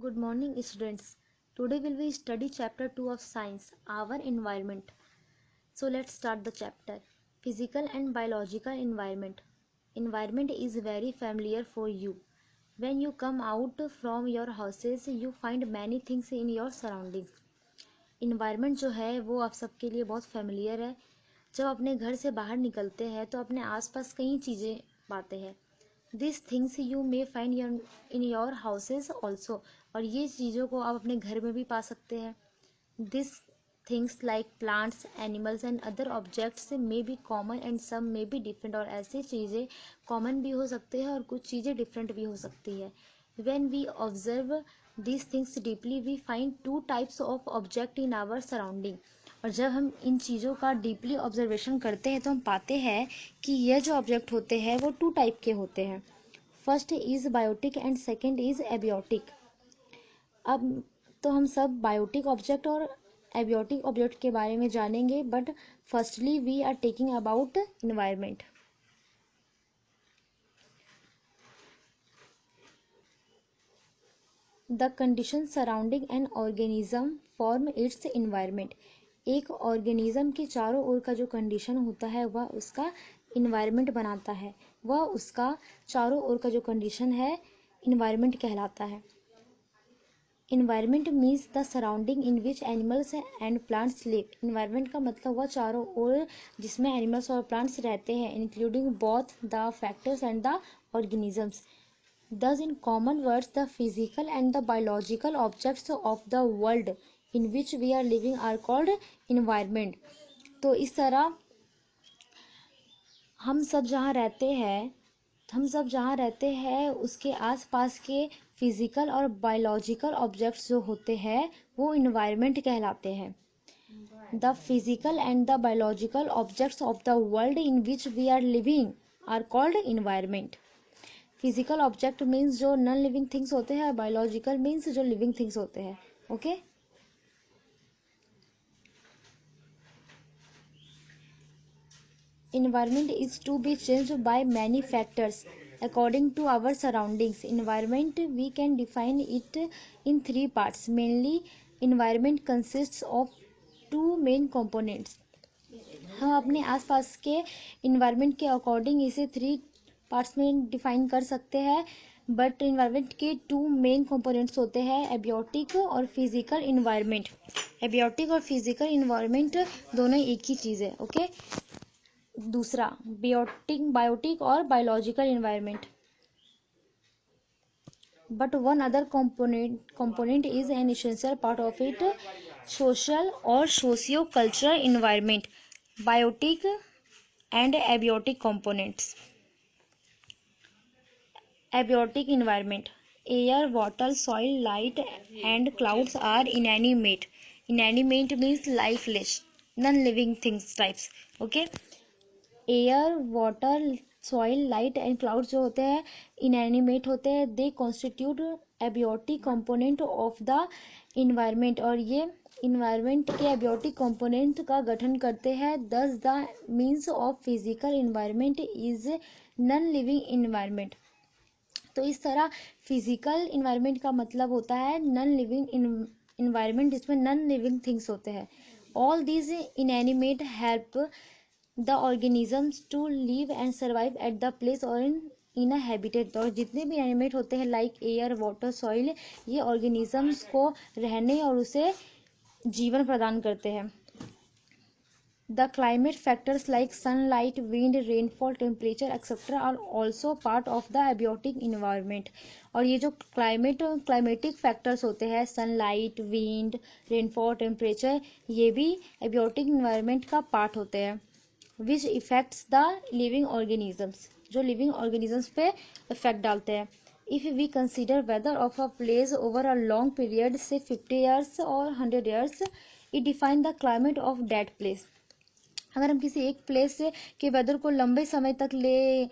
Good morning, students. Today will we study chapter 2 of science, our environment. So let's start the chapter. Physical and biological environment. Environment is very familiar for you. When you come out from your houses, you find many things in your surroundings. Environment जो है वो आप सबके लिए बहुत familiar है. जब अपने घर से बाहर निकलते हैं तो अपने आसपास कई चीज़ें पाते हैं. This things you may find in your houses also. और ये चीज़ों को आप अपने घर में भी पा सकते हैं. This things like plants, animals and other objects may be common and some may be different. और ऐसी चीज़ें कॉमन भी हो सकते हैं और कुछ चीज़ें डिफरेंट भी हो सकती है. when we observe these things deeply we find two types of object in our surrounding. और जब हम इन चीज़ों का डीपली ऑब्जर्वेशन करते हैं तो हम पाते हैं कि ये जो ऑब्जेक्ट होते हैं वो टू टाइप के होते हैं. First is biotic and second is abiotic. अब तो हम सब बायोटिक ऑब्जेक्ट और एबियोटिक ऑब्जेक्ट के बारे में जानेंगे, but firstly we are taking about environment. The condition surrounding an organism form its environment. एक ऑर्गेनिज्म के चारों ओर का जो कंडीशन होता है वह उसका इन्वायरमेंट बनाता है. वह उसका चारों ओर का जो कंडीशन है इन्वायरमेंट कहलाता है. Environment means the surrounding in which animals and plants live. Environment का मतलब हुआ चारों ओर जिसमें एनिमल्स और प्लांट्स रहते हैं, including both the factors and the organisms. Thus, in common words, the physical and the biological objects of the world in which we are living are called environment. तो इस तरह हम सब जहाँ रहते हैं उसके आसपास के फिजिकल और बायोलॉजिकल ऑब्जेक्ट्स जो होते हैं वो इन्वायरमेंट कहलाते हैं. The physical and the biological objects of the world in which we are living are called environment. Physical object means जो नॉन लिविंग थिंग्स होते हैं, बायोलॉजिकल मीन्स जो लिविंग थिंग्स होते हैं. Okay. Environment is to be changed by many factors according to our surroundings. Environment we can define it in three parts. Mainly environment consists of two main components. हम अपने आसपास के environment के according इसे three parts में define कर सकते हैं. बट इन्वायरमेंट के टू मेन कंपोनेंट्स होते हैं, एबियोटिक और फिजिकल इन्वायरमेंट. एबियोटिक और फिजिकल इन्वायरमेंट दोनों एक ही चीज़ है. ओके. दूसरा बायोटिक और biological environment. But one other component is an essential part of it, social or socio cultural environment. Biotic and abiotic components. Abiotic environment. Air, water, soil, light and clouds are inanimate. Inanimate means lifeless, non-living things types. Okay. Air, water, soil, light and clouds जो होते हैं inanimate होते हैं. They constitute abiotic component of the environment. और ये environment के abiotic component का गठन करते हैं. Thus the means of physical environment is non living environment. तो इस तरह फिजिकल इन्वायरमेंट का मतलब होता है नॉन लिविंग इन्वायरमेंट जिसमें नॉन लिविंग थिंग्स होते हैं. All these inanimate help the organisms to live and survive at the place or in a habitat. और जितने भी एनिमेट होते हैं लाइक एयर, वाटर, सॉइल, ये ऑर्गेनिजम्स को रहने और उसे जीवन प्रदान करते हैं. The climate factors like sunlight, wind, rainfall, temperature etcetera are also part of the abiotic environment. और ये जो क्लाइमेटिक फैक्टर्स होते हैं, सनलाइट, विंड, रेनफॉल, टेम्परेचर, ये भी एबियोटिक इन्वायरमेंट का पार्ट होते हैं. Which effects the living organisms, जो लिविंग ऑर्गेनिजम्स पे इफेक्ट डालते हैं. If we consider weather of a place over a long period say 50 years or 100 years, it define the climate of that place. अगर हम किसी एक प्लेस के weather को लंबे समय तक ले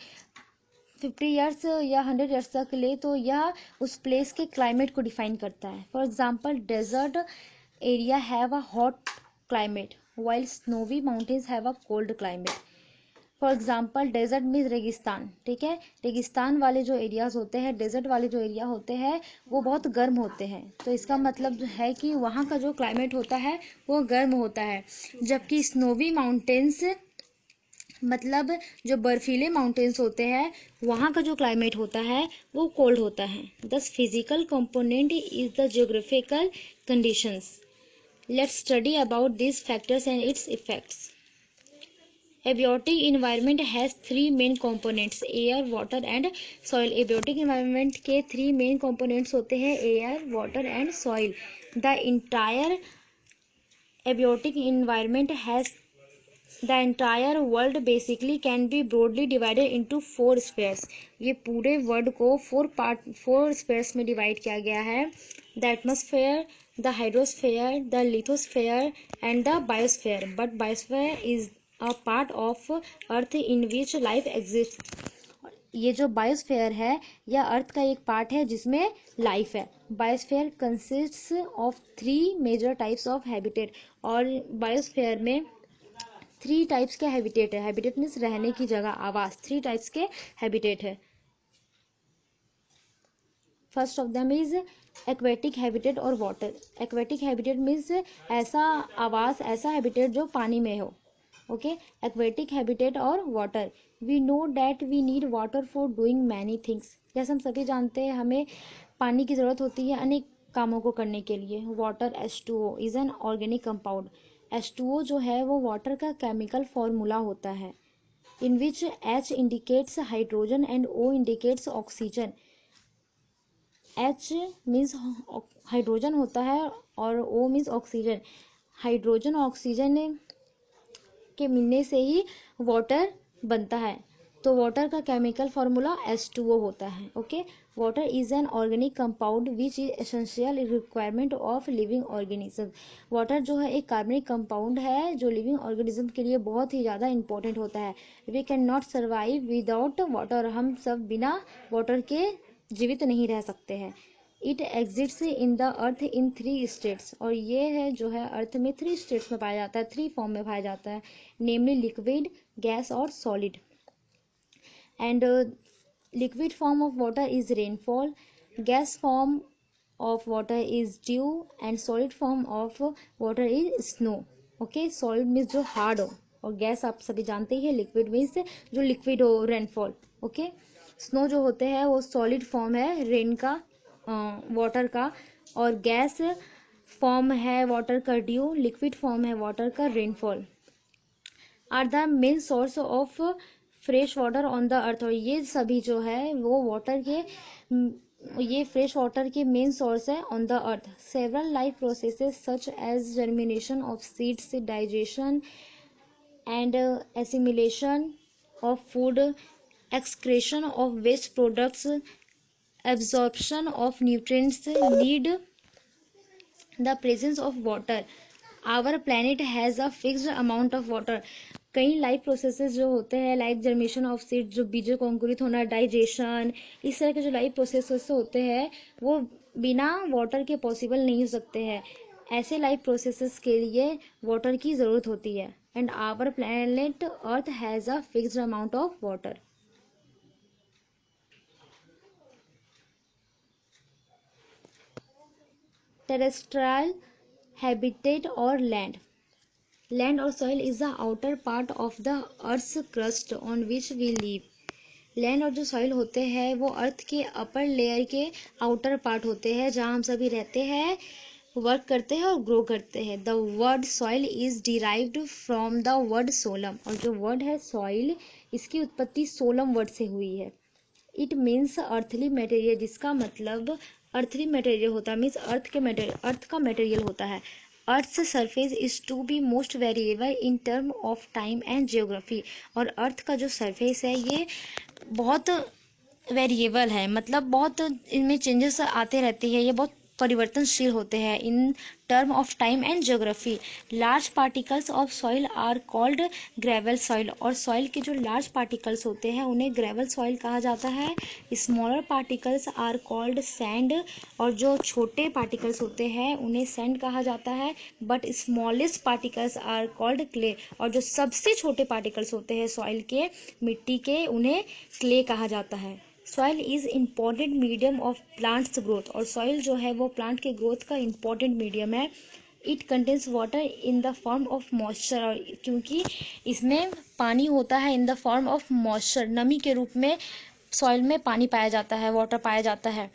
50 ईयर्स या 100 ईयर्स तक ले तो यह उस प्लेस के क्लाइमेट को डिफाइन करता है. For example desert area have a hot climate while snowy mountains have a cold climate. For example desert means रेगिस्तान, ठीक है। रेगिस्तान वाले जो एरियाज होते हैं, डेजर्ट वाले जो एरिया होते हैं वो बहुत गर्म होते हैं, तो इसका मतलब है कि वहाँ का जो क्लाइमेट होता है वो गर्म होता है। जबकि स्नोवी माउंटेन्स मतलब जो बर्फीले माउंटेन्स होते हैं वहाँ का जो क्लाइमेट होता है वो कोल्ड होता है। दस physical component is the geographical conditions. Let's study about this factors and it's effects. Abiotic environment has three main components: air, water and soil. Abiotic environment के three main components होते हैं: air, water and soil. The entire abiotic environment has the entire world basically can be broadly divided into four spheres. ये पूरे world को four spheres में divide किया गया है: the atmosphere, the hydrosphere, the lithosphere and the biosphere. But biosphere is a part of earth in which life exist. ये जो biosphere है यह अर्थ का एक पार्ट है जिसमें लाइफ है. Biosphere consists of three major types of habitat. और बायोस्फेयर में थ्री टाइप्स के हैबिटेट है. हैबिटेट मीन्स रहने की जगह, आवास. थ्री टाइप्स के हैबिटेट है. First of them is aquatic habitat or water. Aquatic habitat means ऐसा आवास, ऐसा हैबिटेट जो पानी में हो. Okay, aquatic habitat or water. We know that we need water for doing many things. जैसे हम सभी जानते हैं हमें पानी की ज़रूरत होती है अनेक कामों को करने के लिए. Water H2O is an organic compound. H2O जो है वो वाटर का केमिकल फॉर्मूला होता है, इन विच H indicates hydrogen and O indicates oxygen. H means hydrogen होता है और O मीन्स ऑक्सीजन. हाइड्रोजन और ऑक्सीजन के मिलने से ही वाटर बनता है, तो वाटर का केमिकल फार्मूला H2O होता है. Okay, water is an organic compound which is essential requirement of living organism. Water जो है एक कार्बनिक कंपाउंड है जो लिविंग ऑर्गेनिज्म के लिए बहुत ही ज़्यादा इंपॉर्टेंट होता है. We can not survive without water. हम सब बिना वाटर के जीवित नहीं रह सकते हैं. It exits in the earth in three states. और ये है जो है अर्थ में थ्री स्टेट्स में पाया जाता है, थ्री फॉर्म में पाया जाता है, नेमली लिक्विड, गैस और solid. And liquid form of water is rainfall, gas form of water is due and solid form of water is snow. Okay, solid means जो हार्ड हो और गैस आप सभी जानते ही है, लिक्विड मीन्स जो लिक्विड हो, रेनफॉल. ओके, स्नो जो होते हैं वो सॉलिड फॉर्म है रेन का, वाटर का, और गैस फॉर्म है वाटर का ड्यू, लिक्विड फॉर्म है वाटर का rainfall. Are the main source of fresh water on the earth. और ये सभी जो है वो वाटर के, ये फ्रेश वाटर के मेन सोर्स है on the earth. Several life processes such as germination of seeds, digestion and assimilation of food, excretion of waste products, absorption of nutrients need the presence of water. Our planet has a fixed amount of water. कई life processes जो होते हैं like जर्मेशन of seed, जो बीजों को अंकुरित होना, digestion, इस तरह के जो लाइफ प्रोसेसेस होते हैं वो बिना वाटर के पॉसिबल नहीं हो सकते हैं. ऐसे लाइफ प्रोसेसेस के लिए वाटर की ज़रूरत होती है. And our planet earth has a fixed amount of water. Terrestrial habitat or land. Land or soil is the outer part of the earth's crust on which we live. Land और जो soil होते हैं वो earth के upper layer के outer part होते हैं जहाँ हम सभी रहते हैं, वर्क करते हैं और ग्रो करते हैं. The word soil is derived from the word solum. और जो वर्ड है सॉइल, इसकी उत्पत्ति सोलम वर्ड से हुई है. इट मीन्स अर्थली मटेरियल, जिसका मतलब अर्थली मटेरियल होता है, मीन्स अर्थ का मटेरियल होता है. Earth surface is to be most variable in term of time and geography. और अर्थ का जो सरफेस है ये बहुत वेरिएबल है, मतलब बहुत इनमें चेंजेस आते रहती है, ये बहुत परिवर्तनशील होते हैं in term of time and geography. Large particles of soil are called gravel soil, और सॉइल के जो लार्ज पार्टिकल्स होते हैं उन्हें ग्रेवल सॉइल कहा जाता है। Smaller particles are called sand, और जो छोटे पार्टिकल्स होते हैं उन्हें सैंड कहा जाता है। But smallest particles are called clay, और जो सबसे छोटे पार्टिकल्स होते हैं सॉइल के, मिट्टी के, उन्हें क्ले कहा जाता है। Soil is important medium of plants growth, और सॉइल जो है वो प्लांट के ग्रोथ का इम्पॉर्टेंट मीडियम है। It contains water in the form of moisture, और क्योंकि इसमें पानी होता है in the form of moisture, नमी के रूप में सॉइल में पानी पाया जाता है, वाटर पाया जाता है।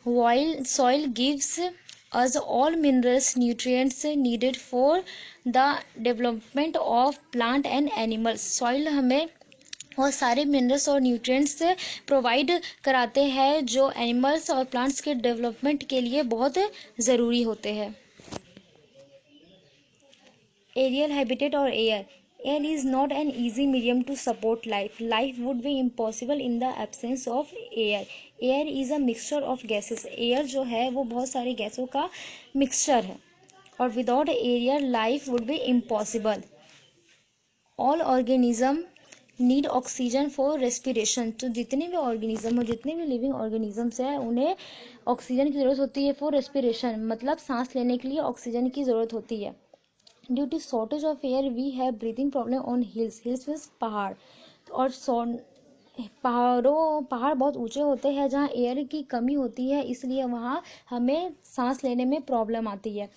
While soil gives us all minerals nutrients needed for the development of plant and animals, soil हमें बहुत सारे मिनरल्स और न्यूट्रिएंट्स प्रोवाइड कराते हैं जो एनिमल्स और प्लांट्स के डेवलपमेंट के लिए बहुत ज़रूरी होते हैं। Aerial habitat or air. Air is not an easy medium to support life, life would be impossible in the absence of air. Air is a mixture of gases, air जो है वो बहुत सारी गैसों का मिक्सचर है, और without air life would be impossible. All organism need oxygen for respiration, तो जितने भी ऑर्गेनिज्म और जितने भी लिविंग ऑर्गेनिजम्स हैं उन्हें ऑक्सीजन की ज़रूरत होती है फॉर रेस्पिरेशन, मतलब सांस लेने के लिए ऑक्सीजन की ज़रूरत होती है। Due to shortage of air we have breathing problem on hills, hills means पहाड़, और पहाड़ बहुत ऊंचे होते हैं जहाँ एयर की कमी होती है, इसलिए वहाँ हमें सांस लेने में प्रॉब्लम आती है।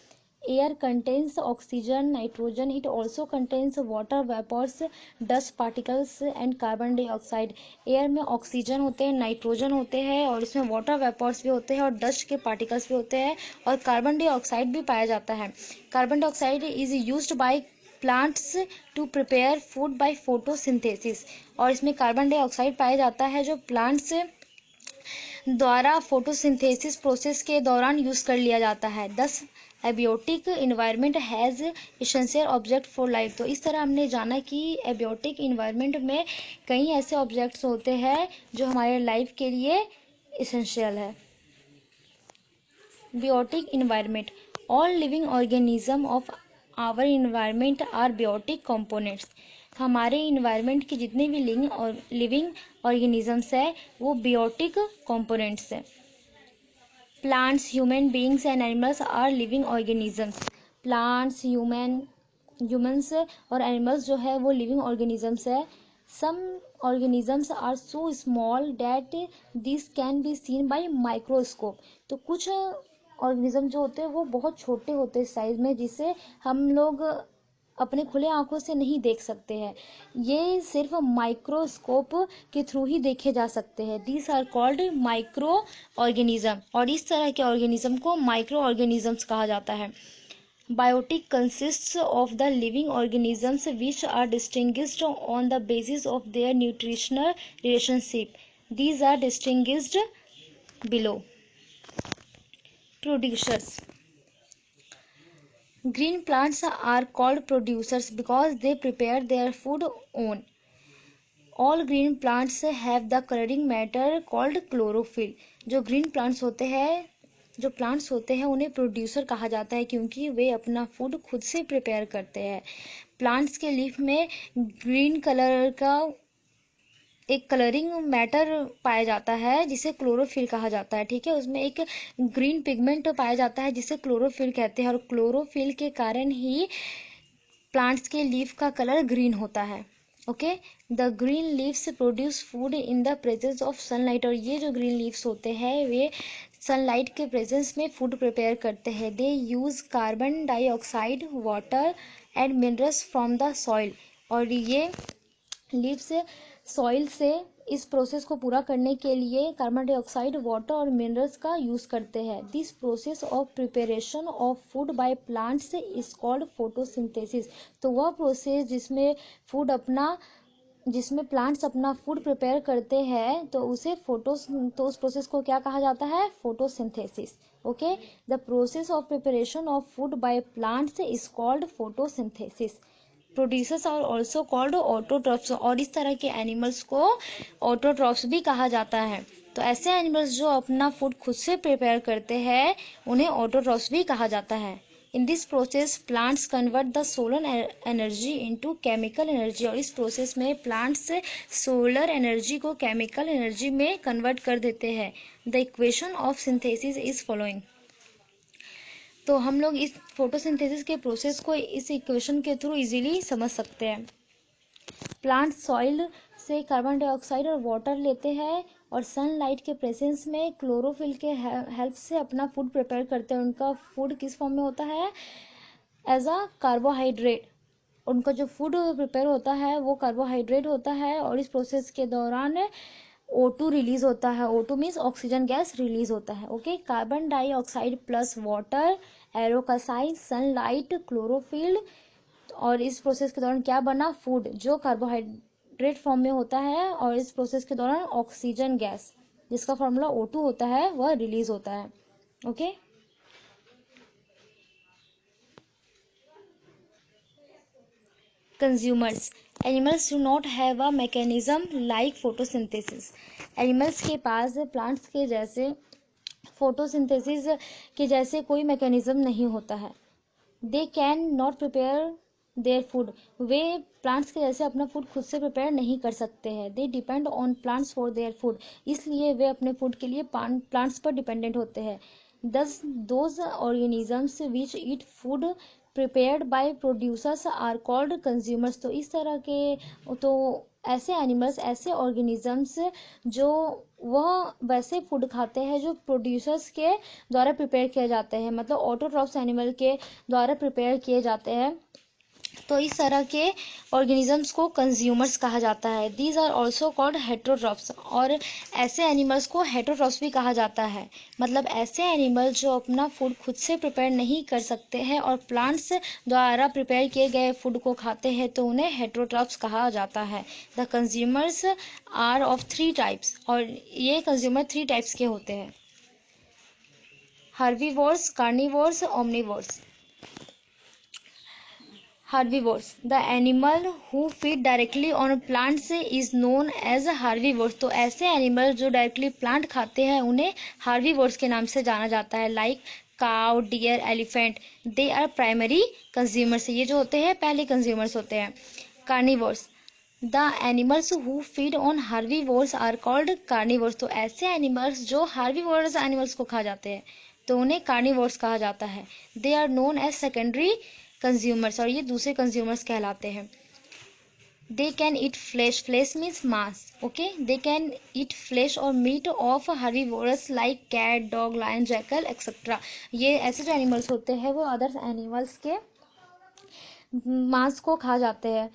Air contains oxygen, nitrogen, it also contains water vapours, dust particles and carbon dioxide. Air में ऑक्सीजन होते हैं, नाइट्रोजन होते हैं, और इसमें वाटर वेपर्स भी होते हैं, और डस्ट के पार्टिकल्स भी होते हैं, और कार्बन डाइऑक्साइड भी पाया जाता है। Carbon dioxide is used by plants to prepare food by photosynthesis, और इसमें कार्बन डाइऑक्साइड पाया जाता है जो प्लांट्स द्वारा फोटोसिंथेसिस प्रोसेस के दौरान यूज कर लिया जाता है। दस abiotic environment has essential object for life, तो इस तरह हमने जाना कि एबियोटिक इन्वायरमेंट में कई ऐसे ऑब्जेक्ट्स होते हैं जो हमारे लाइफ के लिए एसेंशियल है। Biotic environment, all living organism of our environment are biotic components, हमारे इन्वायरमेंट के जितने भी लिविंग ऑर्गेनिजम्स है वो बियोटिक कंपोनेंट्स है। Plants, human beings and animals are living organisms, plants, humans और एनिमल्स जो है वो लिविंग ऑर्गेनिजम्स है। Some organisms are so small that this can be seen by microscope, तो कुछ ऑर्गेनिज्म जो होते हैं वो बहुत छोटे होते हैं साइज में, जिसे हम लोग अपने खुले आंखों से नहीं देख सकते हैं, ये सिर्फ माइक्रोस्कोप के थ्रू ही देखे जा सकते हैं। These are called micro organism, और इस तरह के ऑर्गेनिज्म को माइक्रो ऑर्गेनिजम्स कहा जाता है। Biotic consists of the living organisms which are distinguished on the basis of their nutritional relationship, these are distinguished below. Producers, green plants are called producers because they prepare their food on. All green plants have the coloring matter called chlorophyll. जो green plants होते हैं उन्हें producer कहा जाता है क्योंकि वे अपना food खुद से प्रिपेयर करते हैं। प्लांट्स के लीफ में ग्रीन कलर का एक कलरिंग मैटर पाया जाता है जिसे क्लोरोफिल कहा जाता है, ठीक है। उसमें एक ग्रीन पिगमेंट पाया जाता है जिसे क्लोरोफिल कहते हैं, और क्लोरोफिल के कारण ही प्लांट्स के लीफ का कलर ग्रीन होता है। Okay, the green leaves produce food in the presence of sunlight, और ये जो ग्रीन लीव्स होते हैं वे सनलाइट के प्रेजेंस में फूड प्रिपेयर करते हैं। They use carbon dioxide, water and minerals from the soil, और ये लीव्स सॉइल से इस प्रोसेस को पूरा करने के लिए कार्बन डाइऑक्साइड, वाटर और मिनरल्स का यूज़ करते हैं। This process of preparation of food by plants is called photosynthesis, तो वह प्रोसेस जिसमें प्लांट्स अपना फूड प्रिपेयर करते हैं तो उस प्रोसेस को क्या कहा जाता है? Photosynthesis. Okay, the process of preparation of food by plants is called photosynthesis. Producers are also called autotrophs, और इस तरह के एनिमल्स को ऑटोट्रॉफ्स भी कहा जाता है। तो ऐसे एनिमल्स जो अपना फूड खुद से प्रिपेयर करते हैं उन्हें ऑटोट्रॉफ्स भी कहा जाता है। In this process plants convert the solar energy into chemical energy, और इस प्रोसेस में प्लांट्स सोलर एनर्जी को केमिकल एनर्जी में कन्वर्ट कर देते हैं। The equation of synthesis is following. तो हम लोग इस फोटोसिंथेसिस के प्रोसेस को इस इक्वेशन के थ्रू इजीली समझ सकते हैं। प्लांट सॉइल से कार्बन डाइऑक्साइड और वाटर लेते हैं और सनलाइट के प्रेजेंस में क्लोरोफिल के हेल्प से अपना फूड प्रिपेयर करते हैं। उनका फूड किस फॉर्म में होता है? As a carbohydrate. उनका जो फूड प्रिपेयर होता है वो कार्बोहाइड्रेट होता है, और इस प्रोसेस के दौरान O2 रिलीज होता है। O2 means oxygen gas release होता है। Okay, carbon dioxide plus water, arrow का साइन, सनलाइट, क्लोरोफिल, और इस प्रोसेस के दौरान क्या बना? फूड, जो कार्बोहाइड्रेट फॉर्म में होता है, और इस प्रोसेस के दौरान ऑक्सीजन गैस जिसका फॉर्मूला O2 होता है वह रिलीज होता है। Okay, consumers. Animals do not have a mechanism like photosynthesis. Animals के पास प्लांट्स के जैसे फोटोसिंथेसिस के जैसे कोई मैकेनिज्म नहीं होता है। They can not prepare their food. Way plants के जैसे अपना फूड खुद से प्रिपेयर नहीं कर सकते हैं। They depend on plants for their food. इसलिए वे अपने फूड के लिए प्लांट्स पर डिपेंडेंट होते हैं। Thus those organisms which eat food prepared by producers are called consumers. तो इस तरह के तो ऐसे एनिमल्स, ऐसे ऑर्गेनिजम्स जो वह वैसे फूड खाते हैं जो प्रोड्यूसर्स के द्वारा प्रिपेयर किए जाते हैं, मतलब ऑटोट्रॉफ्स एनिमल के द्वारा प्रिपेयर किए जाते हैं। तो इस तरह के ऑर्गेनिजम्स को कंज्यूमर्स कहा जाता है। These are also called heterotrophs, और ऐसे एनिमल्स को हेट्रोट्रॉफ्स भी कहा जाता है। मतलब ऐसे एनिमल जो अपना फूड खुद से प्रिपेयर नहीं कर सकते हैं और प्लांट्स द्वारा प्रिपेयर किए गए फूड को खाते हैं, तो उन्हें हेट्रोट्रॉफ्स कहा जाता है। The consumers are of 3 types, और ये कंज्यूमर 3 टाइप्स के होते हैं: herbivores, carnivores, omnivores. Herbivores. The animal who feed directly on plants is known as herbivores. तो ऐसे एनिमल जो डायरेक्टली प्लांट खाते हैं उन्हें herbivores के नाम से जाना जाता है। Like cow, deer, elephant, they are primary consumers. ये जो होते हैं पहले कंज्यूमर्स होते हैं। Carnivores. The animals who feed on herbivores are called carnivores. तो ऐसे एनिमल्स जो हर्बीवोर्स एनिमल्स को खा जाते हैं तो उन्हें कार्निवोर्स कहा जाता है। They are known as secondary consumers, और ये दूसरे कंज्यूमर्स कहलाते हैं। They can eat flesh, flesh means मांस। Okay, they can eat flesh और meat of herbivores like cat, dog, lion, jackal etcetera. ये ऐसे जो एनिमल्स होते हैं वो अदर्स एनिमल्स के मांस को खा जाते हैं।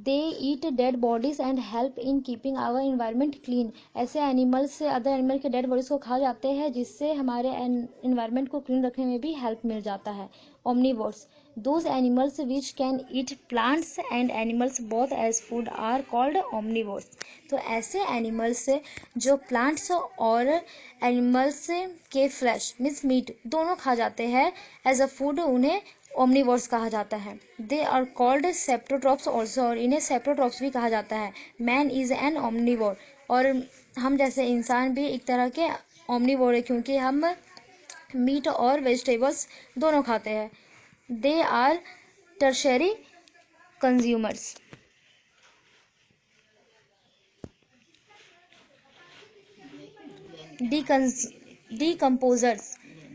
They eat dead bodies and help in keeping our environment clean. ऐसे एनिमल्स से अदर एनिमल के डेड बॉडीज को खा जाते हैं जिससे हमारे इन्वायरमेंट को क्लीन रखने में भी हेल्प मिल जाता है। Omnivores. Those animals which can eat plants and animals both as food are called omnivores. तो ऐसे एनिमल्स जो प्लांट्स और एनिमल्स के फ्लैश मीन्स मीट दोनों खा जाते हैं एज अ फूड, उन्हें ओमनिवोर्स कहा जाता है। They are called saprotrophs also, और इन्हें सेप्रोट्रॉप्स भी कहा जाता है। मैन इज एन ओमनिवोर, और हम जैसे इंसान भी एक तरह के ओमनिवोर है क्योंकि हम मीट और वेजिटेबल्स दोनों खाते हैं। They are tertiary consumers. Decomposers.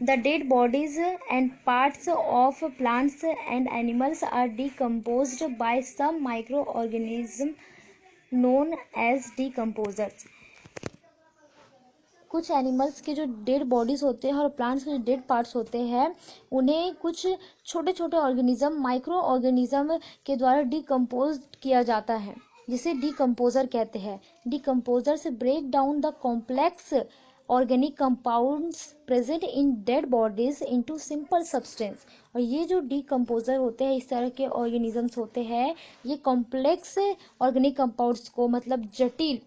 The dead bodies and parts of plants and animals are decomposed by some microorganism known as decomposers. कुछ एनिमल्स के जो डेड बॉडीज होते हैं और प्लांट्स के जो डेड पार्ट्स होते हैं उन्हें कुछ छोटे छोटे ऑर्गेनिज्म, माइक्रो ऑर्गेनिज्म के द्वारा डिकम्पोज किया जाता है, जिसे डिकम्पोजर कहते हैं। Decomposers break down the complex organic compounds present in dead bodies into simple substance. और ये जो डिकम्पोजर होते हैं, इस तरह के ऑर्गेनिजम्स होते हैं, ये कॉम्प्लेक्स ऑर्गेनिक कंपाउंड्स को, मतलब जटिल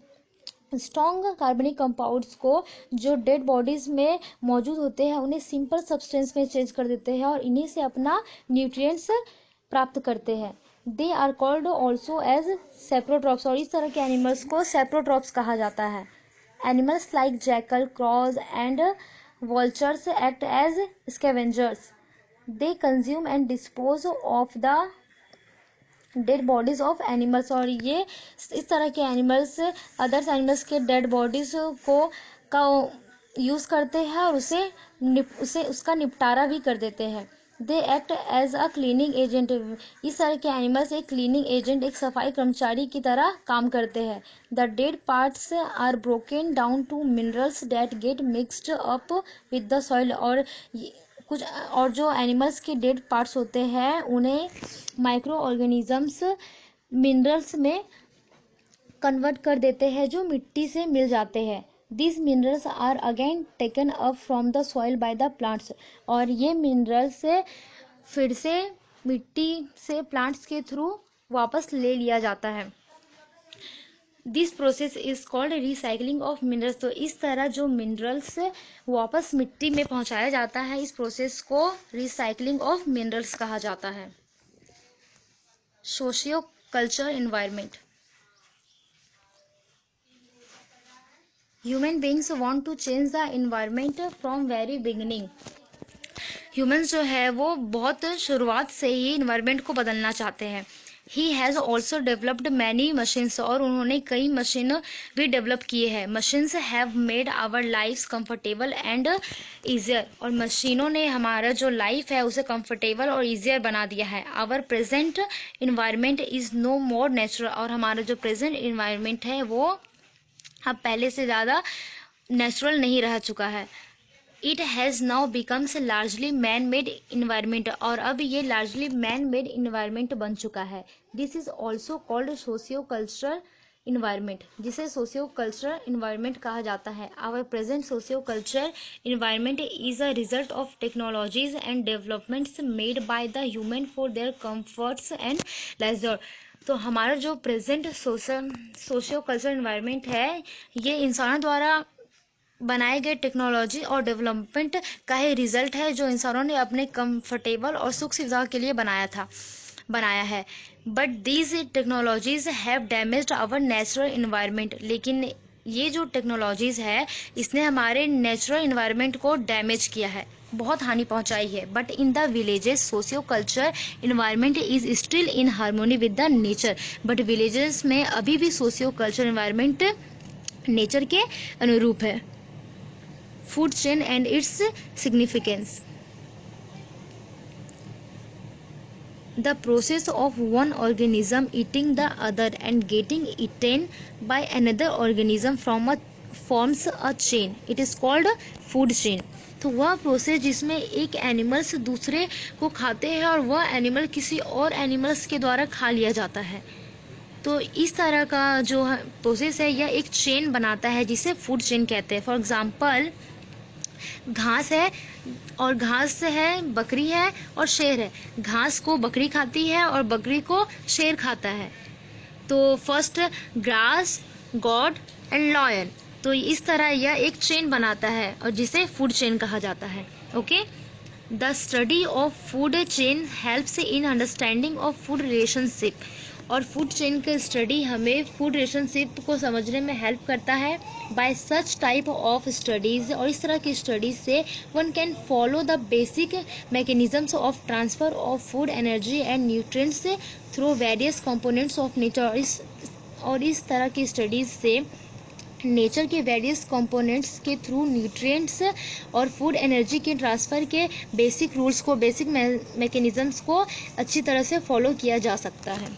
स्ट्रॉन्ग कार्बनिक कंपाउंड्स को जो डेड बॉडीज में मौजूद होते हैं उन्हें सिंपल सब्सटेंस में चेंज कर देते हैं और इन्हीं से अपना न्यूट्रिएंट्स प्राप्त करते हैं। They are called also as saprotrophs, और इस तरह के एनिमल्स को सेप्रोट्रॉप्स कहा जाता है। Animals like jackal, crows, and vultures act as scavengers. They consume and dispose of the dead bodies of animals, और ये इस तरह के एनिमल्स अदर्स एनिमल्स के डेड बॉडीज को का यूज़ करते हैं और उसे उसका निपटारा भी कर देते हैं. They act as a cleaning agent. इस तरह के एनिमल्स एक क्लीनिंग एजेंट, एक सफाई कर्मचारी की तरह काम करते हैं. The dead parts are broken down to minerals that get mixed up with the soil. और जो एनिमल्स के डेड पार्ट्स होते हैं उन्हें माइक्रो ऑर्गेनिजम्स मिनरल्स में कन्वर्ट कर देते हैं जो मिट्टी से मिल जाते हैं. This minerals are again taken up from the soil by the plants. और ये मिनरल्स फिर से मिट्टी से प्लांट्स के थ्रू वापस ले लिया जाता है. This process is called recycling of minerals. तो इस तरह जो मिनरल्स वापस मिट्टी में पहुंचाया जाता है, इस प्रोसेस को रिसाइकलिंग ऑफ मिनरल्स कहा जाता है. Socio culture environment. Human beings want to change the environment from very beginning. Humans जो है वो बहुत शुरुआत से ही इन्वायरमेंट को बदलना चाहते हैं. He has also developed many machines. और उन्होंने कई मशीन भी डेवलप किए हैं. Machines have made our lifes comfortable and easier. और मशीनों ने हमारा जो लाइफ है उसे कंफर्टेबल और ईजियर बना दिया है. Our present environment is no more natural. और हमारा जो प्रेजेंट इन्वायरमेंट है वो अब पहले से ज़्यादा नेचुरल नहीं रह चुका है. It has now becomes largely man made environment. और अब ये लार्जली मैन मेड इन्वायरमेंट बन चुका है. This is also called socio cultural environment, जिसे सोशियो कल्चरल इन्वायरमेंट कहा जाता है. Our present socio cultural environment is a result of technologies and developments made by the human for their comforts and leisure. तो हमारा जो present socio cultural environment है ये इंसानों द्वारा बनाए गए टेक्नोलॉजी और डेवलपमेंट का ही रिजल्ट है जो इंसानों ने अपने कंफर्टेबल और सुख सुविधा के लिए बनाया है. But these technologies have damaged our natural environment. लेकिन ये जो टेक्नोलॉजीज है इसने हमारे नेचुरल इन्वायरमेंट को डैमेज किया है, बहुत हानि पहुंचाई है. But in the villages socio culture environment is still in harmony with the nature. But villages में अभी भी सोशियो कल्चर इन्वायरमेंट नेचर के अनुरूप है. Food chain and its significance. The process of one organism eating the other and getting eaten by another organism forms a chain. It is called food chain. तो वह process जिसमें एक animals दूसरे को खाते हैं और वह एनिमल किसी और एनिमल्स के द्वारा खा लिया जाता है. तो इस तरह का जो प्रोसेस है यह एक चेन बनाता है जिसे फूड चेन कहते हैं. फॉर एग्जाम्पल घास है और घास है बकरी है और शेर है. घास को बकरी खाती है और बकरी को शेर खाता है. तो first grass God and lion. तो इस तरह यह एक चेन बनाता है और जिसे फूड चेन कहा जाता है. Okay. The study of food chain helps in understanding of food relationship. और फूड चेन का स्टडी हमें फूड रिलेशनशिप को समझने में हेल्प करता है. Bye such type of studies. और इस तरह की स्टडीज से one can follow the basic mechanisms of transfer of food energy and nutrients through various components of nature. और इस तरह की स्टडीज से नेचर के वेरियस कंपोनेंट्स के थ्रू न्यूट्रिएंट्स और फूड एनर्जी के ट्रांसफ़र के बेसिक रूल्स को, बेसिक मैकेनिज्म्स को अच्छी तरह से फॉलो किया जा सकता है.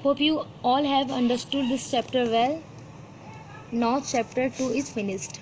Hope you all have understood this chapter well. Now chapter 2 is finished.